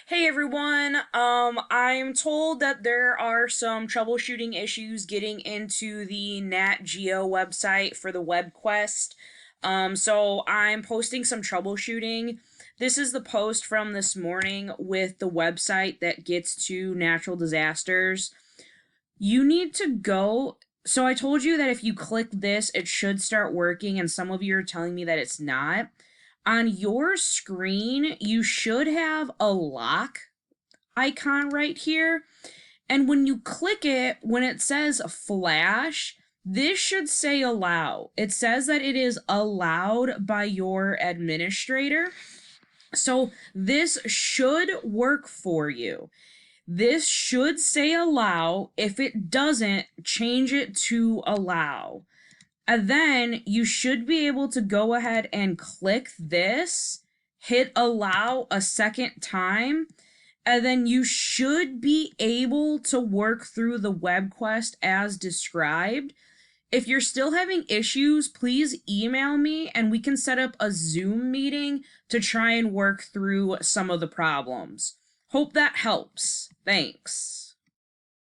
Hey everyone, I'm told that there are some troubleshooting issues getting into the NatGeo website for the web quest. So I'm posting some troubleshooting. This is the post from this morning with the website that gets to natural disasters. You need to go. So I told you that if you click this, it should start working, and some of you are telling me that it's not. On your screen, you should have a lock icon right here. And when you click it, when it says flash, this should say allow. It says that it is allowed by your administrator. So this should work for you. This should say allow. If it doesn't, change it to allow. And then you should be able to go ahead and click this, hit allow a second time, and then you should be able to work through the web quest as described. If you're still having issues, please email me and we can set up a Zoom meeting to try and work through some of the problems. Hope that helps. Thanks.